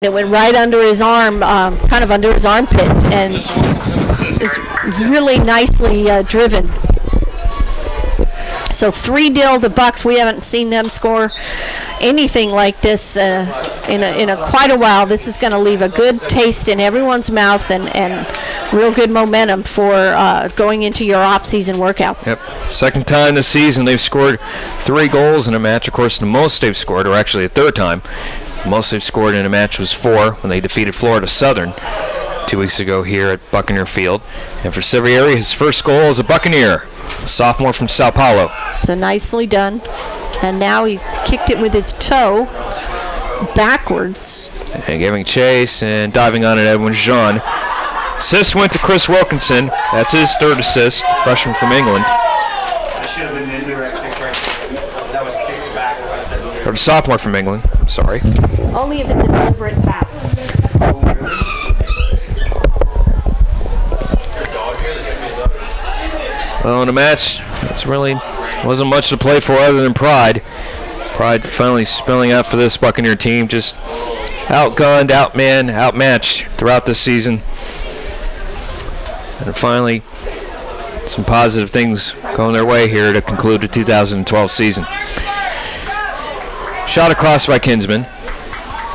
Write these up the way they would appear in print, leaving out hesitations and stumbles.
It went right under his arm, kind of under his armpit, and it's really nicely driven. So 3-0 the Bucks. We haven't seen them score anything like this in quite a while. This is going to leave a good taste in everyone's mouth and real good momentum for going into your off-season workouts. Yep. Second time this season they've scored 3 goals in a match. Of course, the most they've scored, or actually a third time, the most they've scored in a match was 4 when they defeated Florida Southern 2 weeks ago here at Buccaneer Field. And for Sevieri, his first goal as a Buccaneer, a sophomore from Sao Paulo. So nicely done. And now he kicked it with his toe backwards. And giving chase and diving on it, Edwin Jean. Assist went to Chris Wilkinson. That's his third assist, freshman from England. That should have been an indirect kick right there. That was kicked back. Or the sophomore from England, I'm sorry. Only if it's a deliberate pass. Well, in a match, it's really wasn't much to play for other than pride. Pride finally spelling out for this Buccaneer team, just outgunned, outmanned, outmatched throughout this season. And finally, some positive things going their way here to conclude the 2012 season. Shot across by Kinsman.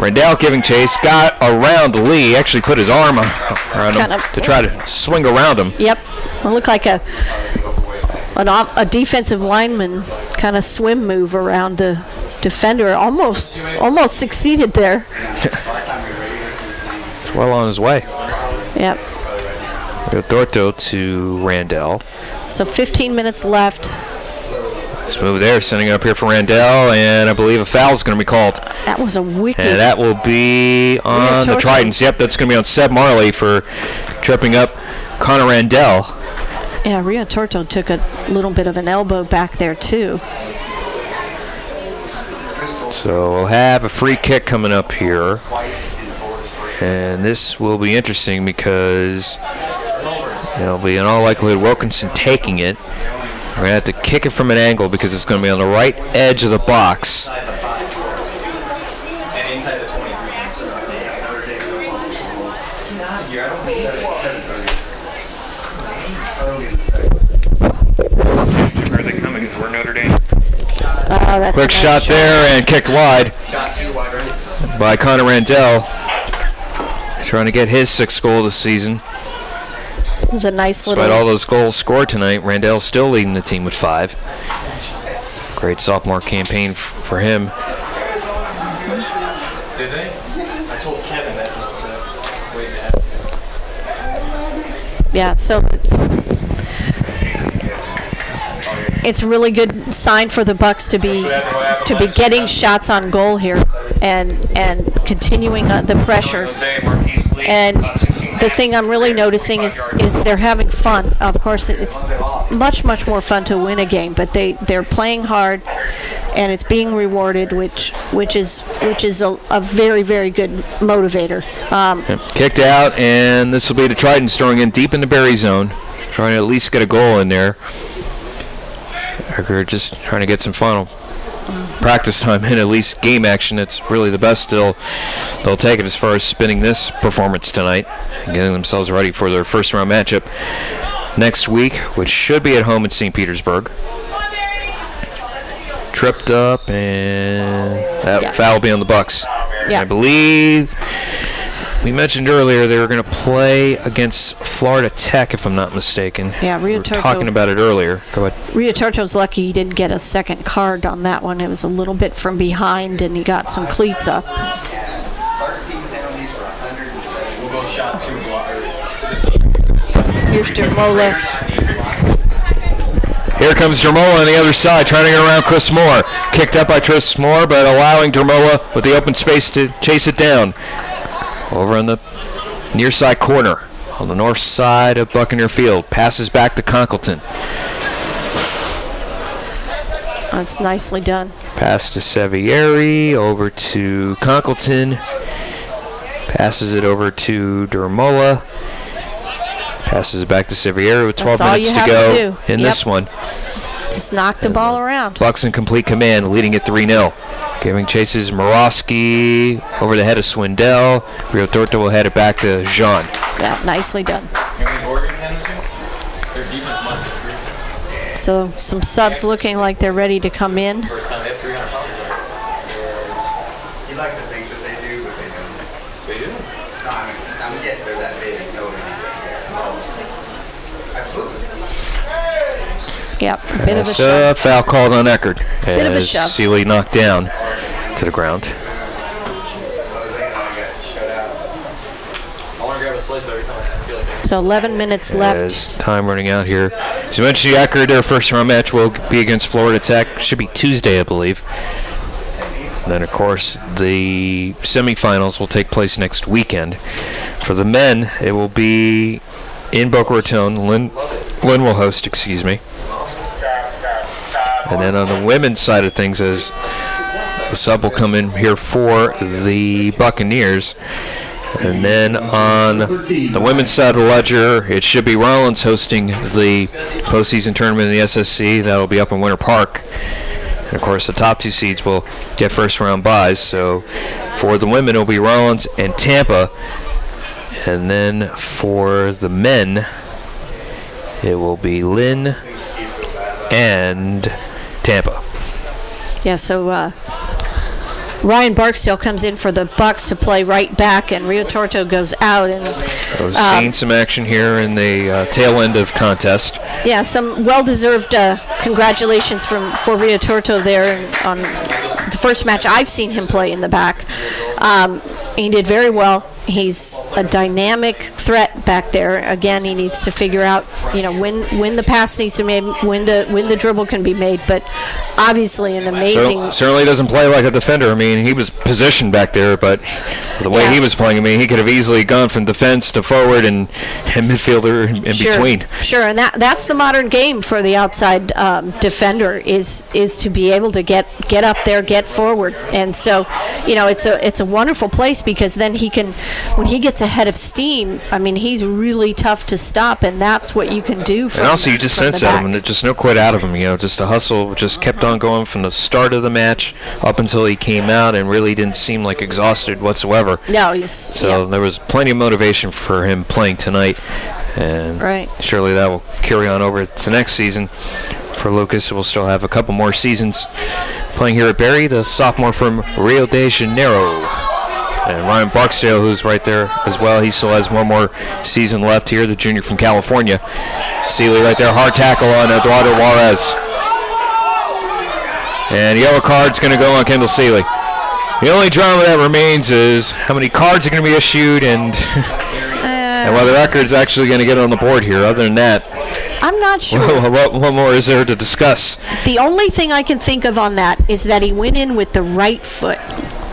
Randall giving chase, got around Lee, actually put his arm around him to try to swing around him. Yep, it looked like a defensive lineman kind of swim move around the defender. Almost succeeded there. Well on his way. Yep. Dorto to Randall. So 15 minutes left. Let's move there, sending it up here for Randall, and I believe a foul is going to be called. That was a wicked. And that will be on the Tridents. Yep, that's going to be on Seb Marley for tripping up Connor Randall. Yeah, Rio Torto took a little bit of an elbow back there too. So we'll have a free kick coming up here. And this will be interesting because it'll be in all likelihood Wilkinson taking it. We're going to have to kick it from an angle because it's going to be on the right edge of the box. Where are they coming? Is where Notre Dame? Quick shot there and kicked wide by Connor Randall. Trying to get his 6th goal this season. It was a nice little. Despite all those goals scored tonight, Randall's still leading the team with 5. Great sophomore campaign for him. Did they? I told Kevin that. Yeah, so it's a really good sign for the Bucks to be getting shots on goal here and continuing the pressure. And the thing I'm really noticing is they're having fun. Of course, it's much more fun to win a game, but they're playing hard, and it's being rewarded, which is a very good motivator. Kicked out, and this will be the Tridents throwing in deep in the Berry zone, trying to at least get a goal in there. Eckerd just trying to get some final practice time in, at least game action. It's really the best they'll take it as far as spinning this performance tonight and getting themselves ready for their first round matchup next week, which should be at home in St. Petersburg. Tripped up, and that foul will be on the Bucks. Yeah. I believe we mentioned earlier they were going to play against Florida Tech, if I'm not mistaken. Yeah, Rio Torto. We were talking about it earlier. Go ahead. Rio Torto's lucky he didn't get a second card on that one. It was a little bit from behind, and he got some cleats up. Here's Dermola. Here comes Dermola on the other side, trying to get around Chris Moore. Kicked up by Chris Moore, but allowing Dermola with the open space to chase it down. Over on the near side corner, on the north side of Buccaneer Field. Passes back to Conkleton. That's nicely done. Pass to Sevieri, over to Conkleton. Passes it over to Dermola. Passes it back to Sevieri with 12 minutes to go in this one. Just knock the ball around. Bucks in complete command, leading at 3-0. Giving chases Morosky over the head of Swindell. Rio Torto will head it back to Jean. Yeah, nicely done. So some subs looking like they're ready to come in. You like to think that they do, but they don't. They do? No, I mean, yes, they're that big. No, absolutely. Yep, a bit of a shove. Foul called on Eckerd. Bit of a shove. Seeley knocked down to the ground. So 11 minutes left. As time running out here. As you mentioned, Eckerd, their first round match will be against Florida Tech. Should be Tuesday, I believe. And then, of course, the semifinals will take place next weekend. For the men, it will be in Boca Raton. Lynn will host, excuse me. And then on the women's side of things, as the sub will come in here for the Buccaneers. And then on the women's side of the ledger, it should be Rollins hosting the postseason tournament in the SSC. That will be up in Winter Park. And, of course, the top two seeds will get first-round byes. So for the women, it will be Rollins and Tampa. And then for the men, it will be Lynn and Tampa. Yeah, so Ryan Barksdale comes in for the Bucks to play right back, and Rio Torto goes out. And I've seen some action here in the tail end of contest. Yeah, some well-deserved congratulations for Rio Torto there on the first match I've seen him play in the back. He did very well. He's a dynamic threat back there. Again, he needs to figure out, when the pass needs to be made, when the dribble can be made. But obviously, an amazing. Certainly doesn't play like a defender. I mean, he was positioned back there, but the way he was playing, I mean, he could have easily gone from defense to forward and midfielder in between. Sure, and that's the modern game for the outside defender is to be able to get up there, get forward, and so it's a wonderful place because then he can. When he gets ahead of steam, I mean, he's really tough to stop, and that's what you can do. And also, you just sense at him, and just no quit out of him. Just a hustle, just kept on going from the start of the match up until he came out, and really didn't seem like exhausted whatsoever. No, there was plenty of motivation for him playing tonight, and surely that will carry on over to next season. For Lucas, we'll still have a couple more seasons playing here at Barry, the sophomore from Rio de Janeiro. And Ryan Barksdale, who's right there as well, he still has one more season left here, the junior from California. Seeley right there, hard tackle on Eduardo Juarez. And yellow card's going to go on Kendall Seeley. The only drama that remains is how many cards are going to be issued and whether Eckerd's actually going to get on the board here. Other than that, I'm not sure. What more is there to discuss? The only thing I can think of on that is that he went in with the right foot.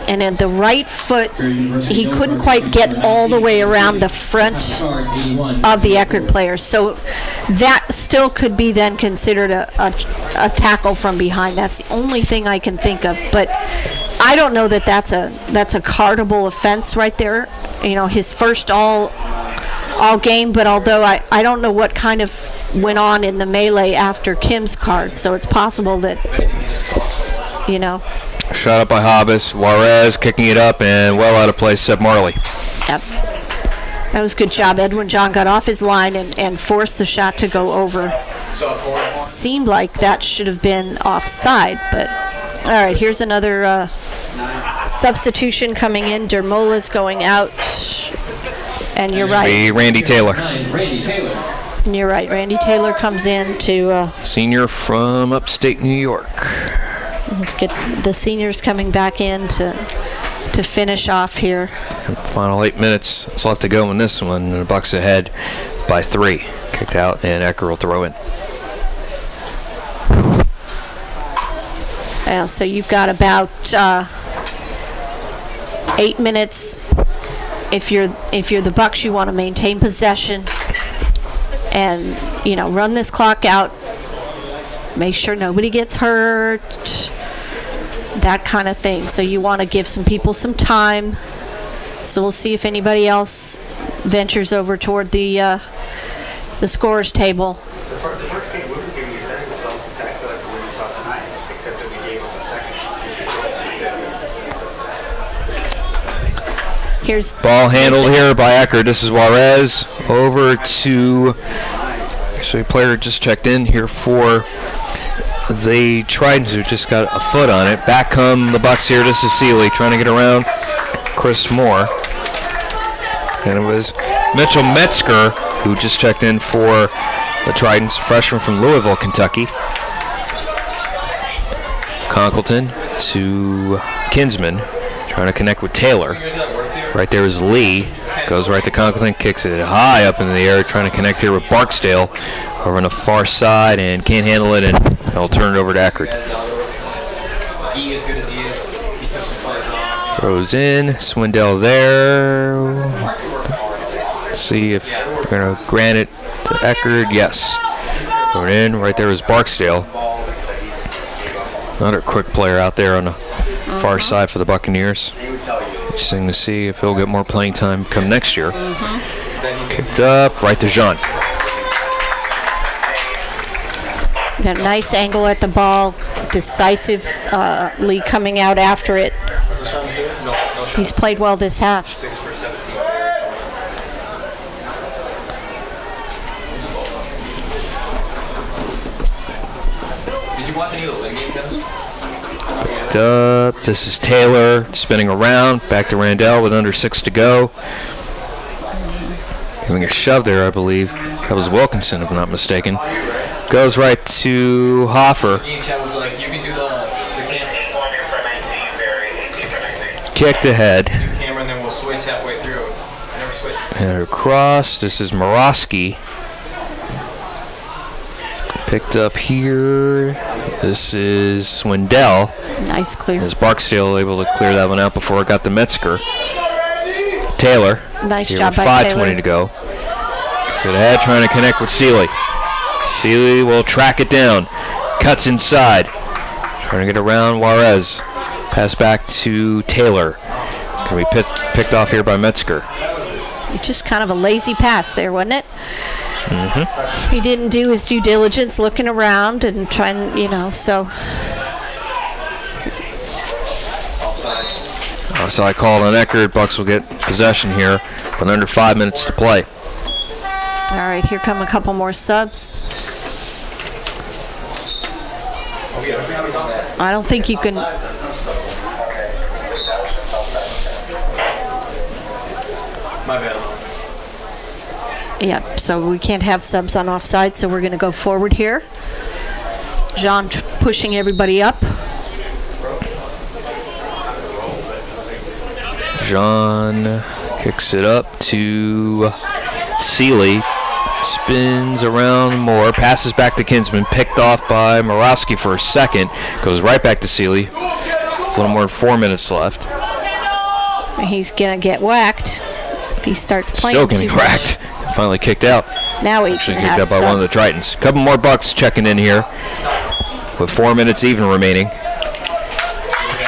And at the right foot, he couldn't quite get all the way around the front of the Eckerd players. So that still could be then considered a tackle from behind. That's the only thing I can think of. But I don't know that that's a cardable offense right there. His first all game. But although I don't know what kind of went on in the melee after Kim's card. So it's possible that, Shot up by Hobbs. Juarez kicking it up and well out of place, Seb Marley. Yep. That was a good job. Edwin John got off his line and forced the shot to go over. Seemed like that should have been offside, but all right, here's another substitution coming in. Dermola's going out, and you're right. Randy Taylor. And you're right. Randy Taylor comes in to... senior from upstate New York. Let's get the seniors coming back in to finish off here. Final 8 minutes. It's left to go in this one. The Bucks ahead by 3. Kicked out, and Eckerd will throw in. So you've got about 8 minutes. If you're the Bucks, you want to maintain possession and run this clock out. Make sure nobody gets hurt. That kind of thing. So you want to give some people some time. So we'll see if anybody else ventures over toward the scorer's table. The first game, we were giving you exactly results exactly like the way we thought tonight, except that we gave up the second. Here's ball handled here by Eckerd. This is Juarez over to, actually, a player just checked in here for the Tridents, who just got a foot on it. Back come the Bucks here. This is Seeley trying to get around Chris Moore. And it was Mitchell Metzger who just checked in for the Tridents, a freshman from Louisville, Kentucky. Conkleton to Kinsman, trying to connect with Taylor. Right there is Lee. Goes right to Conkleton, kicks it high up into the air, trying to connect here with Barksdale over on the far side, and can't handle it, and they'll turn it over to Eckerd. Throws in, Swindell there. See if they're going to grant it to Eckerd. Yes. Throw it in. Right there is Barksdale. Another quick player out there on the far side for the Buccaneers. Interesting to see if he'll get more playing time come next year. Kicked up, right to Jean. Got a nice angle at the ball, decisively coming out after it. He's played well this half. Did you watch any of the game, Dennis? Picked up. This is Taylor spinning around. Back to Randall with under 6 to go. Giving a shove there, I believe. That was Wilkinson, if I'm not mistaken. Goes right to Hoffer. Kicked ahead. And across. This is Morosky. Picked up here. This is Swindell. Nice clear. As Barksdale able to clear that one out before it got to Metzger. Taylor. Nice here job with by 5:20 Taylor. to go. So ahead, trying to connect with Seeley. Seeley will track it down. Cuts inside. Trying to get around Juarez. Pass back to Taylor. Can be picked off here by Metzger. Just kind of a lazy pass there, wasn't it? Mm-hmm. He didn't do his due diligence looking around and trying, you know, so. Offside call on Eckerd. Bucks will get possession here with under 5 minutes to play. All right, here come a couple more subs. I don't think you can. My bad. Yeah, so we can't have subs on offside, so we're going to go forward here. Jean pushing everybody up. Jean kicks it up to Seeley. Spins around more. Passes back to Kinsman. Picked off by Morosky for a second. Goes right back to Seeley. A little more than 4 minutes left. He's going to get whacked if he starts playing Still getting too much. whacked. Finally kicked out. Now he Actually can kicked have out by one of the subs. Tritons. Couple more Bucks checking in here with 4 minutes even remaining.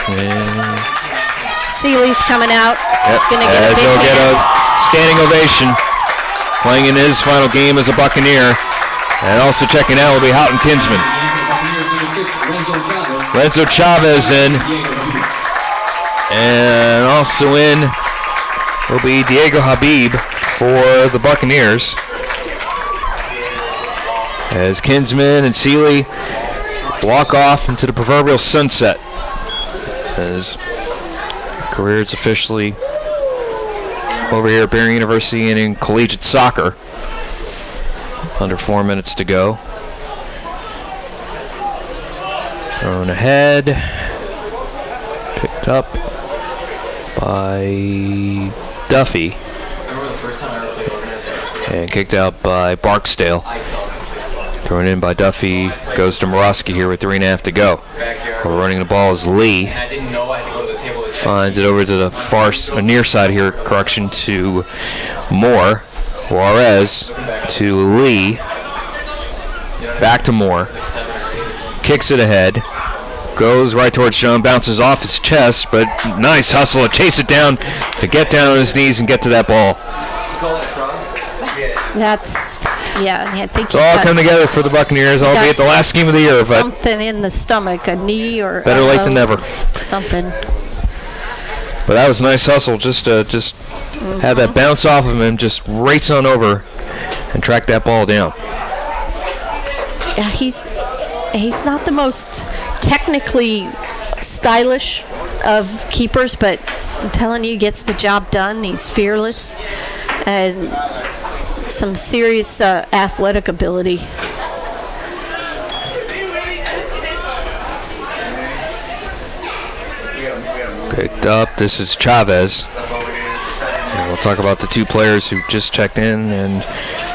And Seeley's coming out. yep, He's going to get a as big he'll get hit. a standing ovation. Playing in his final game as a Buccaneer. And also checking out will be Houghton Kinsman. Renzo Chavez in. And also in will be Diego Habib for the Buccaneers. As Kinsman and Seeley walk off into the proverbial sunset. As career is officially over here at Bearing University and in collegiate soccer. Under 4 minutes to go. Thrown ahead. Picked up by Duffy. And kicked out by Barksdale. Thrown in by Duffy. Goes to Morosky here with 3.5 to go. Running the ball is Lee. Finds it over to the far near side here, correction, to Moore. Juarez to Lee. Back to Moore. Kicks it ahead. Goes right towards John. Bounces off his chest, but nice hustle to chase it down, to get down on his knees and get to that ball. That's, yeah, I think It's all come together for the Buccaneers, albeit the last game of the year, but something in the stomach, a knee or better late than elbow, never. something. But that was a nice hustle. Just have that bounce off of him and just race on over and track that ball down. Yeah, he's not the most technically stylish of keepers, but I'm telling you, he gets the job done. He's fearless and some serious athletic ability. Picked up. This is Chavez. And we'll talk about the two players who just checked in and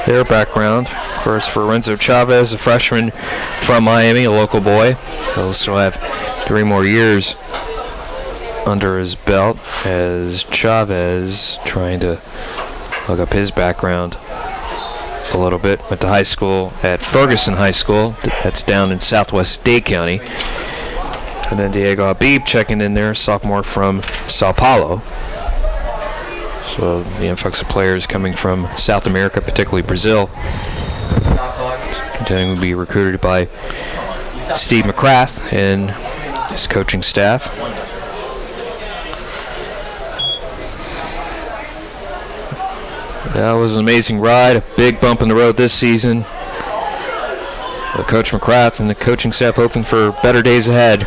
their background. Of course, for Renzo Chavez, a freshman from Miami, a local boy. He'll still have 3 more years under his belt as Chavez trying to look up his background a little bit. Went to high school at Ferguson High School. That's down in southwest Dade County. And then Diego Habib checking in there, sophomore from Sao Paulo. So the influx of players coming from South America, particularly Brazil, continuing to be recruited by Steve McCrath and his coaching staff. That was an amazing ride, a big bump in the road this season. Coach McCrath and the coaching staff hoping for better days ahead.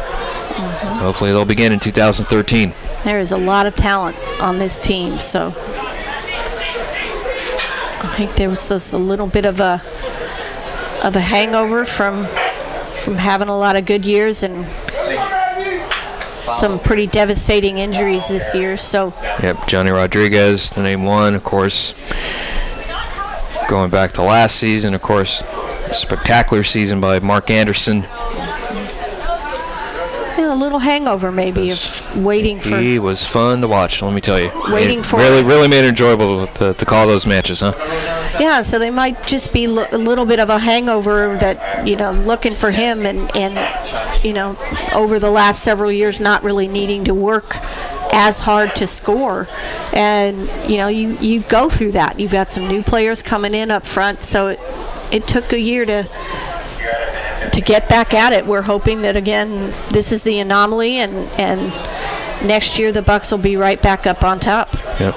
Hopefully they'll begin in 2013. There is a lot of talent on this team, so I think there was just a little bit of a hangover from having a lot of good years and some pretty devastating injuries this year. So yep, Johnny Rodriguez, the name one, of course. Going back to last season, of course, a spectacular season by Mark Anderson. Yeah, a little hangover maybe of waiting for. He was fun to watch, let me tell you. Waiting for. Really made it enjoyable to call those matches, huh? Yeah, so they might just be a little bit of a hangover that, looking for him and over the last several years not really needing to work as hard to score. And, you go through that. You've got some new players coming in up front, so it took a year to get back at it. We're hoping that, again, this is the anomaly, and next year the Bucks will be right back up on top. Yep.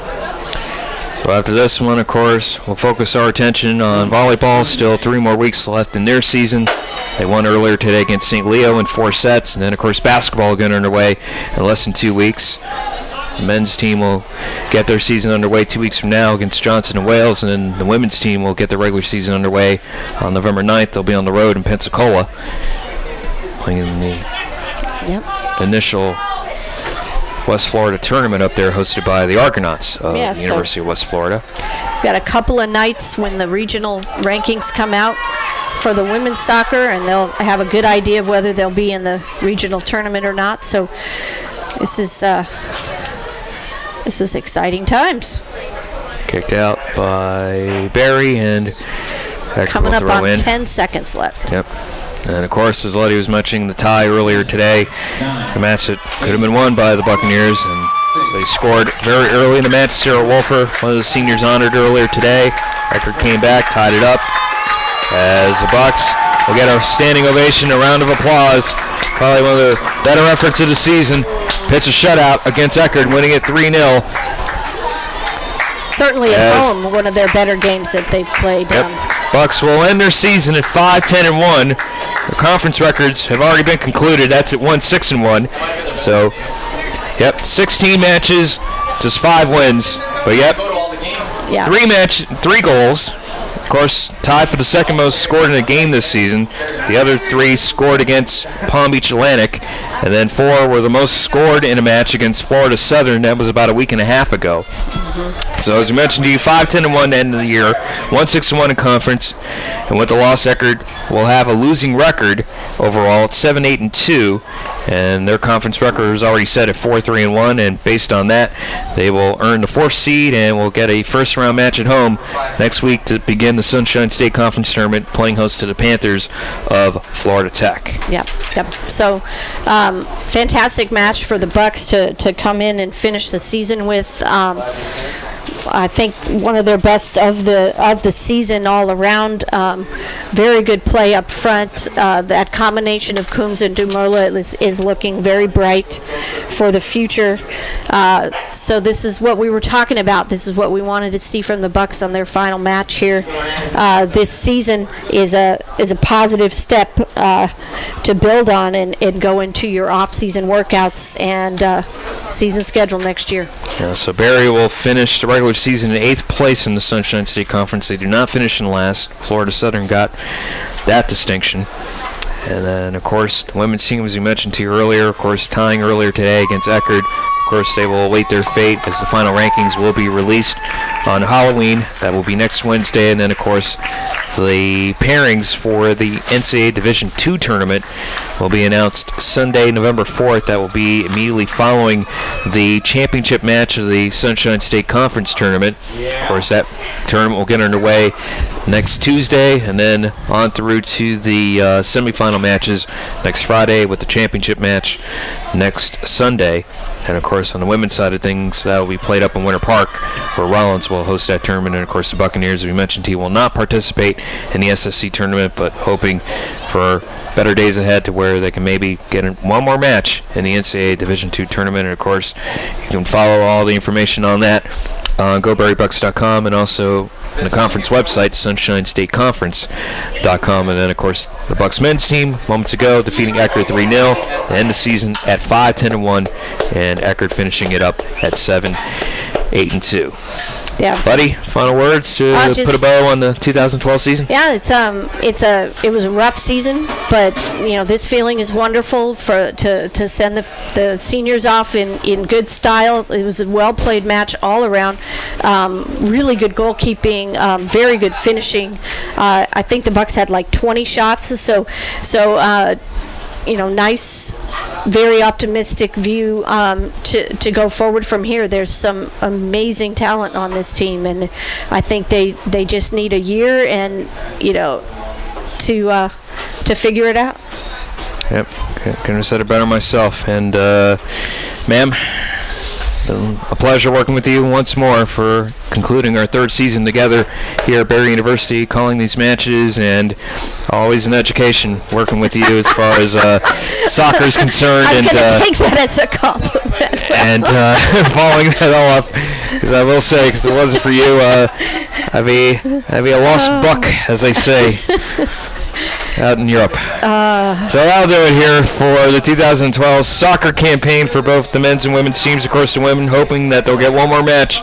So after this one, of course, we'll focus our attention on volleyball. Still 3 more weeks left in their season. They won earlier today against St. Leo in 4 sets. And then, of course, basketball getting underway in less than 2 weeks. The men's team will get their season underway 2 weeks from now against Johnson and Wales. And then the women's team will get their regular season underway on November 9th. They'll be on the road in Pensacola, playing in the initial West Florida tournament up there, hosted by the Argonauts of the University of West Florida. We've got a couple of nights when the regional rankings come out for the women's soccer, and they'll have a good idea of whether they'll be in the regional tournament or not. So this is exciting times. Kicked out by Barry, and coming up on 10 seconds left. Yep. And, of course, as Letty was mentioning, the tie earlier today, a match that could have been won by the Buccaneers. And so they scored very early in the match. Sarah Wolfer, one of the seniors, honored earlier today. Eckerd came back, tied it up. As the Bucks will get a standing ovation, a round of applause. Probably one of the better efforts of the season. Pitch a shutout against Eckerd, winning it 3-0. Certainly at home, one of their better games that they've played. Yep. Bucks will end their season at 5-10-1. The conference records have already been concluded. That's at 1-6-1. So, 16 matches, just 5 wins. But 3 goals. Of course, tied for the second most scored in a game this season. The other 3 scored against Palm Beach Atlantic, and then 4 were the most scored in a match against Florida Southern. That was about a week and a half ago. So as we mentioned to you, 5-10-1 to end of the year, 1-6-1 in conference, and with the loss, Eckerd will have a losing record overall at 7-8-2, and their conference record is already set at 4-3-1, and based on that, they will earn the 4th seed and will get a first-round match at home next week to begin the Sunshine State Conference Tournament, playing host to the Panthers of Florida Tech. Yep. So, fantastic match for the Bucks to come in and finish the season with. I think one of their best of the season all around. Very good play up front. That combination of Coombs and Dumoulin is looking very bright for the future. So this is what we were talking about. This is what we wanted to see from the Bucks on their final match here. This season is a positive step to build on and go into your off-season workouts and season schedule next year. Yeah, so Barry will finish the regular season in 8th place in the Sunshine State Conference. They do not finish in last. Florida Southern got that distinction. And then, of course, the women's team, as we mentioned to you earlier, of course, tying earlier today against Eckerd. Of course, they will await their fate as the final rankings will be released on Halloween. That will be next Wednesday. And then, of course, the pairings for the NCAA Division II tournament will be announced Sunday, November 4th. That will be immediately following the championship match of the Sunshine State Conference tournament. Of course, that tournament will get underway next Tuesday, and then on through to the semifinal matches next Friday, with the championship match next Sunday. And of course, on the women's side of things, that will be played up in Winter Park, where Rollins will host that tournament. And of course, the Buccaneers, as we mentioned to you, will not participate in the SSC tournament, but hoping for better days ahead to where they can maybe get one more match in the NCAA Division II tournament. And of course, you can follow all the information on that on GoBerryBucks.com, and also on the conference website, SunshineStateConference.com. And then, of course, the Bucks men's team moments ago defeating Eckerd 3-0 to end the season at 5-10-1, and Eckerd finishing it up at 7-8-2. Yeah. Buddy, final words to put a bow on the 2012 season? Yeah, it was a rough season, but this feeling is wonderful to send the seniors off in good style. It was a well played match all around. Really good goalkeeping, very good finishing. I think the Bucks had like 20 shots, so nice, very optimistic view to go forward from here. There's some amazing talent on this team, and I think they just need a year and to figure it out. Yep, couldn't have said it better myself. And ma'am, a pleasure working with you once more for concluding our 3rd season together here at Barry University, calling these matches, and always an education working with you as far as soccer is concerned. I'm going to take that as a compliment. And following that all up, because I will say, because it wasn't for you, I'd be a lost buck, as they say, out in Europe. So that'll do it here for the 2012 soccer campaign for both the men's and women's teams. Of course, the women hoping that they'll get one more match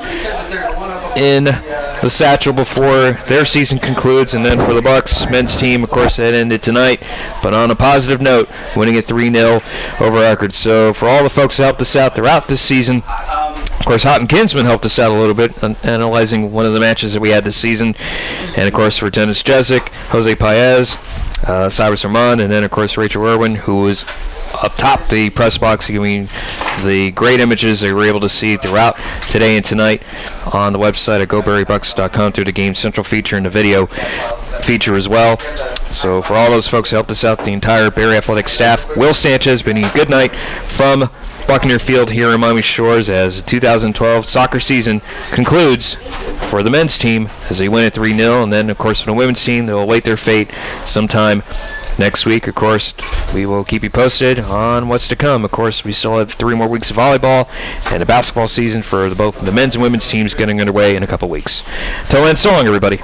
in the Satchel before their season concludes. And then for the Bucks men's team, of course, that ended tonight, but on a positive note, winning it 3-0 over Eckerd. So for all the folks who helped us out throughout this season, of course, Houghton Kinsman helped us out a little bit analyzing one of the matches that we had this season. And of course, for Dennis Jezik, Jose Paez, Cyrus Armand, and then of course Rachel Irwin, who was up top the press box, giving the great images they were able to see throughout today and tonight on the website at GoBerryBucks.com through the Game Central feature and the video feature as well. So for all those folks who helped us out, the entire Barry Athletic staff, Will Sanchez bidding a good night from Buccaneer Field here in Miami Shores as the 2012 soccer season concludes for the men's team as they win at 3-0. And then, of course, for the women's team, they'll await their fate sometime next week. Of course, we will keep you posted on what's to come. Of course, we still have 3 more weeks of volleyball and a basketball season for both the men's and women's teams getting underway in a couple weeks. Till then, so long, everybody.